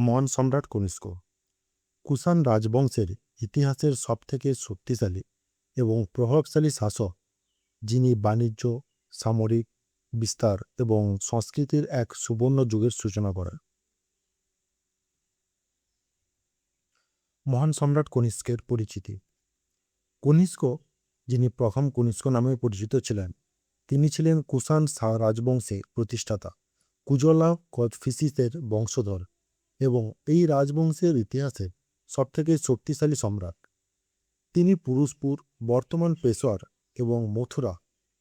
মহান সম্রাট কনিষ্ক কুষাণ রাজবংশের ইতিহাসের সবথেকে শক্তিশালী এবং প্রভাবশালী শাসক, যিনি বাণিজ্য, সামরিক বিস্তার এবং সংস্কৃতির এক সুবর্ণ যুগের সূচনা করেন। মহান সম্রাট কনিষ্কের পরিচিতি। কনিষ্ক, যিনি প্রথম কনিষ্ক নামে পরিচিত ছিলেন, তিনি ছিলেন কুষাণ রাজবংশের প্রতিষ্ঠাতা কুজলা কদফিসিসের বংশধর এবং এই রাজবংশের ইতিহাসে সবথেকে শক্তিশালী সম্রাট। তিনি পুরুষপুর, বর্তমান পেশোয়ার এবং মথুরা,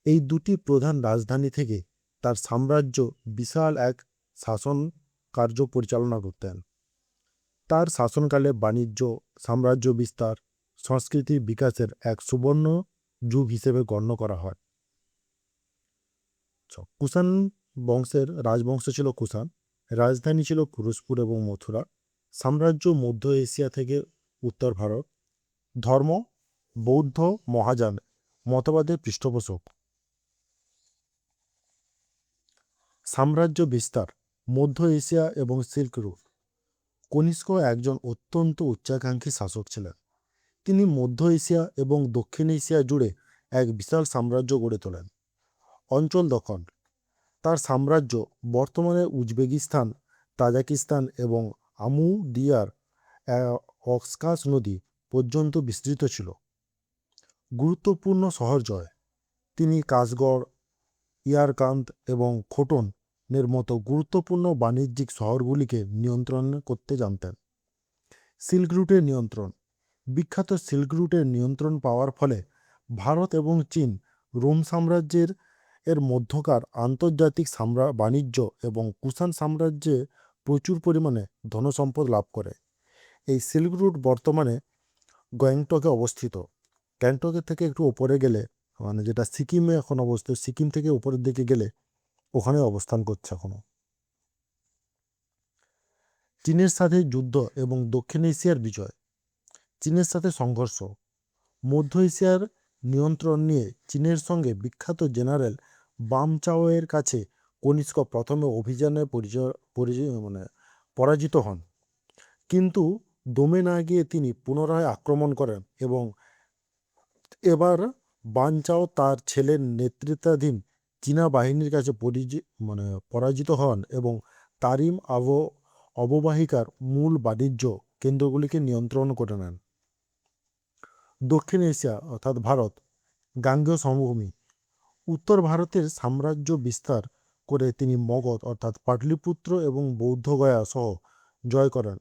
এই দুটি প্রধান রাজধানী থেকে তার সাম্রাজ্য বিশাল এক শাসন কার্য পরিচালনা করতেন। তার শাসনকালে বাণিজ্য, সাম্রাজ্য বিস্তার, সংস্কৃতির বিকাশের এক সুবর্ণ যুগ হিসেবে গণ্য করা হয়। কুষাণ বংশের রাজবংশ ছিল কুষাণ, রাজধানী ছিল পুরুষপুর এবং মথুরা, সাম্রাজ্য মধ্য এশিয়া থেকে উত্তর ভারত, ধর্ম বৌদ্ধ মহাযান মতবাদের পৃষ্ঠপোষক। সাম্রাজ্য বিস্তার মধ্য এশিয়া এবং সিল্ক রুট। কনিষ্ক একজন অত্যন্ত উচ্চাকাঙ্ক্ষী শাসক ছিলেন। তিনি মধ্য এশিয়া এবং দক্ষিণ এশিয়া জুড়ে এক বিশাল সাম্রাজ্য গড়ে তোলেন। অঞ্চল দখল। তার সাম্রাজ্য বর্তমানে উজবেকিস্তান, তাজিকিস্তান এবং আমুদিয়ার অক্সাস নদী পর্যন্ত বিস্তৃত ছিল। গুরুত্বপূর্ণ শহর জয়। তিনি কাশগড়, ইয়ারকান্দ এবং খোটনের মতো গুরুত্বপূর্ণ বাণিজ্যিক শহরগুলিকে নিয়ন্ত্রণ করতে জানতেন। সিল্ক রুটের নিয়ন্ত্রণ। বিখ্যাত সিল্ক রুটের নিয়ন্ত্রণ পাওয়ার ফলে ভারত এবং চীন রোম সাম্রাজ্যের মধ্যকার আন্তর্জাতিক বাণিজ্য এবং কুষাণ সাম্রাজ্যে প্রচুর পরিমাণে ধনসম্পদ লাভ করে। এই সিল্ক রুট বর্তমানে গ্যাংটকে অবস্থিত। গ্যাংটকের থেকে একটু উপরে গেলে, মানে যেটা সিকিমে এখন অবস্থিত, সিকিম থেকে উপরের দিকে গেলে ওখানে অবস্থান করছে এখনো। চীনের সাথে যুদ্ধ এবং দক্ষিণ এশিয়ার বিজয়। চীনের সাথে সংঘর্ষ। মধ্য এশিয়ার নিয়ন্ত্রণ নিয়ে চীনের সঙ্গে বিখ্যাত জেনারেল বামচাওয়ের কাছে কনিষ্ক প্রথমে অভিযানে পরাজিত হন, কিন্তু দমে না গিয়ে তিনি পুনরায় আক্রমণ করেন এবং এবার বানচাও তার ছেলের নেতৃত্বাধীন চীনা বাহিনীর কাছে পরাজিত হন এবং তারিম অববাহিকার মূল বাণিজ্য কেন্দ্রগুলিকে নিয়ন্ত্রণ করে নেন। দক্ষিণ এশিয়া অর্থাৎ ভারত, গাঙ্গেয় সমভূমি। উত্তর ভারতের সাম্রাজ্য বিস্তার করে তিনি মগধ অর্থাৎ পাটলিপুত্র এবং বৌদ্ধগয়া সহ জয় করেন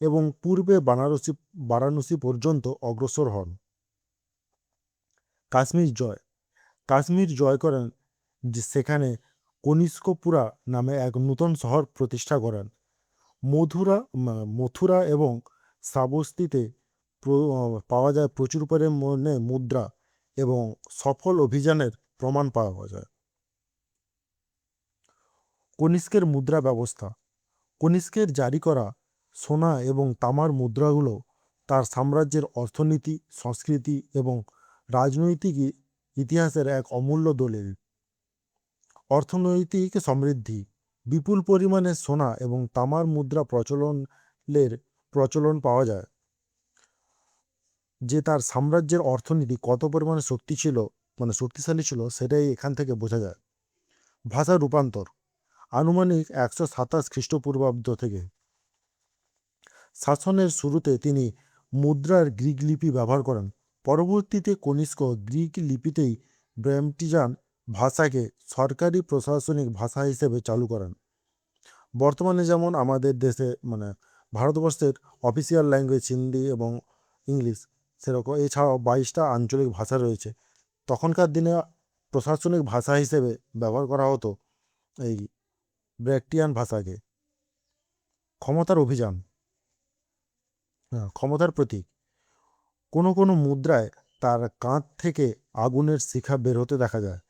এবং পূর্বে বারাণসী পর্যন্ত অগ্রসর হন। কাশ্মীর জয়। কাশ্মীর জয় করেন, সেখানে কনিষ্কপুরা নামে এক নূতন শহর প্রতিষ্ঠা করেন। মথুরা এবং শ্রাবস্তিতে পাওয়া যায় প্রচুর পরিমাণে মুদ্রা এবং সফল অভিযানের প্রমাণ পাওয়া যায়। কনিষ্কের মুদ্রা ব্যবস্থা। কনিষ্কের জারি করা সোনা এবং তামার মুদ্রাগুলো তার সাম্রাজ্যের অর্থনীতি, সংস্কৃতি এবং রাজনৈতিক ইতিহাসের এক অমূল্য দলিল। অর্থনৈতিক সমৃদ্ধি। বিপুল পরিমাণে সোনা এবং তামার মুদ্রা প্রচলন পাওয়া যায়, যে তার সাম্রাজ্যের অর্থনীতি কত পরিমাণে শক্তিশালী ছিল সেটাই এখান থেকে বোঝা যায়। ভাষা রূপান্তর। আনুমানিক 127 খ্রিস্টপূর্বাব্দ থেকে। শাসনের শুরুতে তিনি মুদ্রার গ্রিক লিপি ব্যবহার করেন। পরবর্তীতে কনিষ্ক গ্রিক লিপিতেই ব্রাহ্মীজান ভাষাকে সরকারি প্রশাসনিক ভাষা হিসেবে চালু করেন। বর্তমানে যেমন আমাদের দেশে ভারতবর্ষের অফিসিয়াল ল্যাঙ্গুয়েজ হিন্দি এবং ইংলিশ, সেরকম এছাড়াও 22টা আঞ্চলিক ভাষা রয়েছে। তখনকার দিনে প্রশাসনিক ভাষা হিসেবে ব্যবহার করা হতো এই ব্যাকট্রিয়ান ভাষাকে। ক্ষমতার অভিযান। ক্ষমতার প্রতীক। কোনো কোনো মুদ্রায় তার কাঁধ থেকে আগুনের শিখা বের হতে দেখা যায়,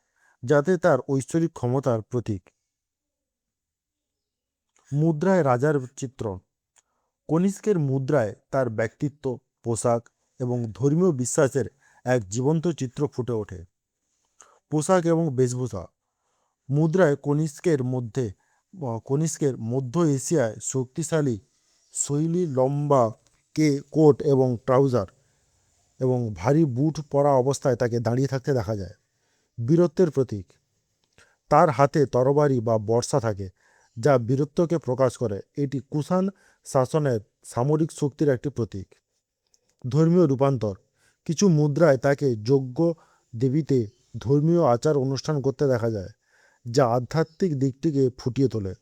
যাতে তার ঐশ্বরিক ক্ষমতার প্রতীক। মুদ্রায় রাজার চিত্রণ। কনিষ্কের মুদ্রায় তার ব্যক্তিত্ব, পোশাক এবং ধর্মীয় বিশ্বাসের এক জীবন্ত চিত্র ফুটে ওঠে। পোশাক এবং বেশভূষা। মুদ্রায় কনিষ্কের মধ্য এশিয়ায় শক্তিশালী শৈলী লম্বা কোট এবং ট্রাউজার এবং ভারী বুট পরা অবস্থায় তাকে দাঁড়িয়ে থাকতে দেখা যায়। বীরত্বের প্রতীক, তার হাতে তরবারি বা বর্শা থাকে যা বীরত্বকে প্রকাশ করে। এটি কুষাণ শাসনের সামরিক শক্তির একটি প্রতীক। ধর্মীয় রূপান্তর, কিছু মুদ্রায় তাকে যজ্ঞ দেবীতে ধর্মীয় আচার অনুষ্ঠান করতে দেখা যায় যা আধ্যাত্মিক দিকটিকে ফুটিয়ে তোলে।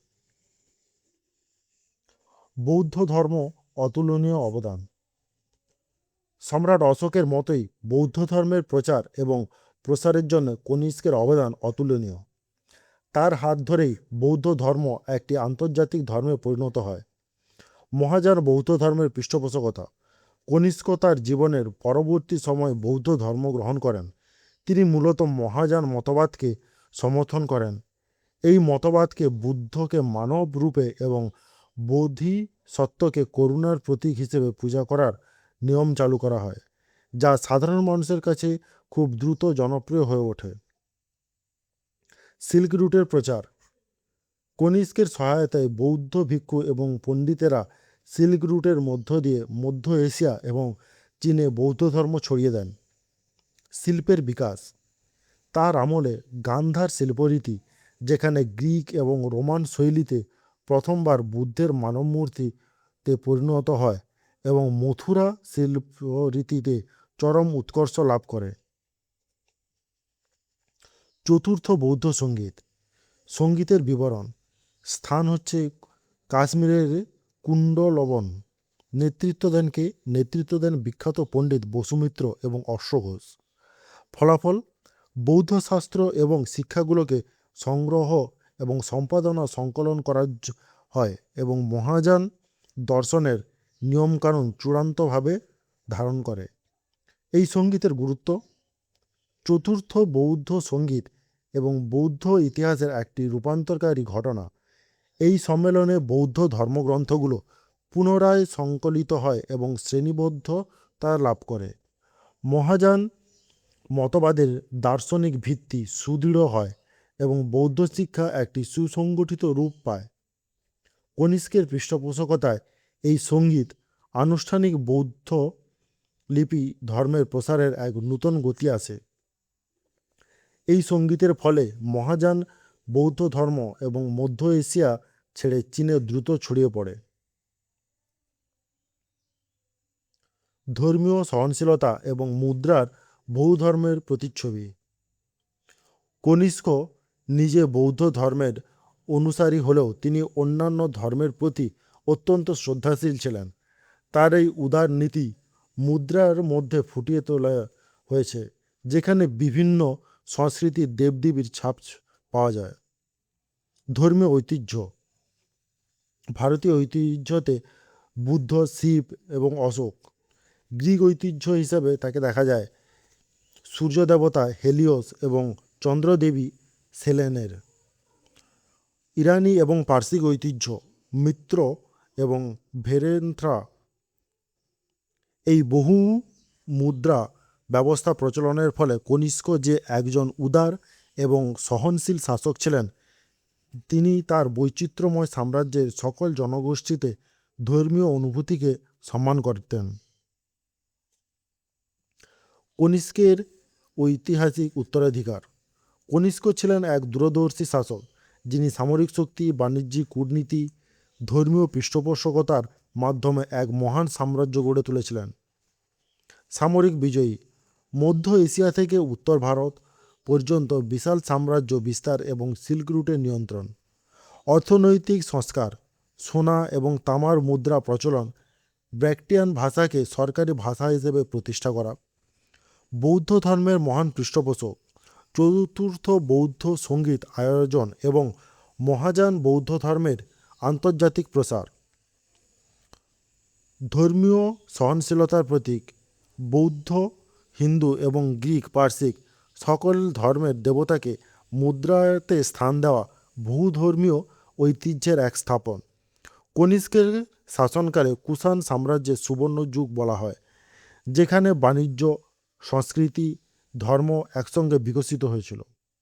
বৌদ্ধ ধর্ম অতুলনীয় অবদান, সম্রাট অশোকের মতোই বৌদ্ধ ধর্মের প্রচার এবং প্রসারের জন্য কনিষ্কের অবদান অতুলনীয়। তার হাত ধরেই বৌদ্ধ ধর্ম একটি আন্তর্জাতিক ধর্মে পরিণত হয়। মহাযান বৌদ্ধ ধর্মের পৃষ্ঠপোষকতা, কনিষ্ক তার জীবনের পরবর্তী সময় বৌদ্ধ ধর্ম গ্রহণ করেন। তিনি মূলত মহাযান মতবাদকে সমর্থন করেন। এই মতবাদকে বুদ্ধকে মানব রূপে এবং বোধিসত্ত্বকে করুণার প্রতীক হিসেবে পূজা করার নিয়ম চালু করা হয়, যা সাধারণ মানুষের কাছে খুব দ্রুত জনপ্রিয় হয়ে ওঠে। সিল্ক রুটের প্রচার, কনিষ্কের সহায়তায় বৌদ্ধ ভিক্ষু এবং পণ্ডিতেরা সিল্ক রুটের মধ্য দিয়ে মধ্য এশিয়া এবং চীনে বৌদ্ধ ধর্ম ছড়িয়ে দেন। শিল্পের বিকাশ, তার আমলে গান্ধার শিল্পরীতি, যেখানে গ্রিক এবং রোমান শৈলীতে প্রথমবার বুদ্ধের মানবমূর্তিতে পরিণত হয় এবং মথুরা শিল্পরীতিতে চরম উৎকর্ষ লাভ করে। চতুর্থ বৌদ্ধ সঙ্গীত, সঙ্গীতের বিবরণ, স্থান হচ্ছে কাশ্মীরের কুণ্ডলবন। নেতৃত্ব দেন বিখ্যাত পণ্ডিত বসুমিত্র এবং অশ্ব ঘোষ। ফলাফল, বৌদ্ধ শাস্ত্র এবং শিক্ষাগুলোকে সংগ্রহ এবং সম্পাদনা সংকলন করা হয় এবং মহাযান দর্শনের নিয়মকানুন চূড়ান্তভাবে ধারণ করে। এই সঙ্গীতের গুরুত্ব, চতুর্থ বৌদ্ধ সঙ্গীত এবং বৌদ্ধ ইতিহাসের একটি রূপান্তরকারী ঘটনা। এই সম্মেলনে বৌদ্ধ ধর্মগ্রন্থগুলো পুনরায় সংকলিত হয় এবং শ্রেণীবদ্ধতা লাভ করে। মহাযান মতবাদের দার্শনিক ভিত্তি সুদৃঢ় হয় এবং বৌদ্ধ শিক্ষা একটি সুসংগঠিত রূপ পায়। কনিষ্কের পৃষ্ঠপোষকতায় এই সঙ্গীত আনুষ্ঠানিক বৌদ্ধ লিপি ধর্মের প্রসারের এক নূতন গতি আসে। এই সঙ্গীতের ফলে মহাযান বৌদ্ধ ধর্ম এবং মধ্য এশিয়া ছেড়ে চীনে দ্রুত ছড়িয়ে পড়ে। ধর্মীয় সহনশীলতা এবং মুদ্রার বহু ধর্মের প্রতিচ্ছবি, কনিষ্ক নিজে বৌদ্ধ ধর্মের অনুসারী হলেও তিনি অন্যান্য ধর্মের প্রতি অত্যন্ত শ্রদ্ধাশীল ছিলেন। তার এই উদার নীতি মুদ্রার মধ্যে ফুটিয়ে তোলা হয়েছে, যেখানে বিভিন্ন সংস্কৃতির দেবদেবীর ছাপ পাওয়া যায়। ধর্মীয় ঐতিহ্য, ভারতীয় ঐতিহ্যতে বুদ্ধ, শিব এবং অশোক। গ্রিক ঐতিহ্য হিসাবে তাকে দেখা যায় সূর্য দেবতা হেলিওস এবং চন্দ্রদেবী সেলেনের। ইরানি এবং পার্সিক ঐতিহ্য, মিত্র এবং ভেরেন্থ্রা। এই বহু মুদ্রা ব্যবস্থা প্রচলনের ফলে কনিষ্ক যে একজন উদার এবং সহনশীল শাসক ছিলেন, তিনি তার বৈচিত্র্যময় সাম্রাজ্যের সকল জনগোষ্ঠীতে ধর্মীয় অনুভূতিকে সম্মান করতেন। কনিষ্কের ঐতিহাসিক উত্তরাধিকার, কনিষ্ক ছিলেন এক দূরদর্শী শাসক যিনি সামরিক শক্তি, বাণিজ্যিক কূটনীতি, ধর্মীয় পৃষ্ঠপোষকতার মাধ্যমে এক মহান সাম্রাজ্য গড়ে তুলেছিলেন। সামরিক বিজয়ী, মধ্য এশিয়া থেকে উত্তর ভারত পর্যন্ত বিশাল সাম্রাজ্য বিস্তার এবং সিল্ক রুটের নিয়ন্ত্রণ। অর্থনৈতিক সংস্কার, সোনা এবং তামার মুদ্রা প্রচলন, ব্যাক্ট্রিয়ান ভাষাকে সরকারি ভাষা হিসেবে প্রতিষ্ঠা করা। বৌদ্ধ ধর্মের মহান পৃষ্ঠপোষক, চতুর্থ বৌদ্ধ সঙ্গীত আয়োজন এবং মহাযান বৌদ্ধ ধর্মের আন্তর্জাতিক প্রসার। ধর্মীয় সহনশীলতার প্রতীক, বৌদ্ধ, হিন্দু এবং গ্রিক পার্সিক সকল ধর্মের দেবতাকে মুদ্রাতে স্থান দেওয়া বহুধর্মীয় ঐতিহ্যের এক স্থাপন। কনিষ্কের শাসনকালে কুষাণ সাম্রাজ্যের সুবর্ণ যুগ বলা হয়, যেখানে বাণিজ্য, সংস্কৃতি, ধর্ম একসঙ্গে বিকশিত হয়েছিল।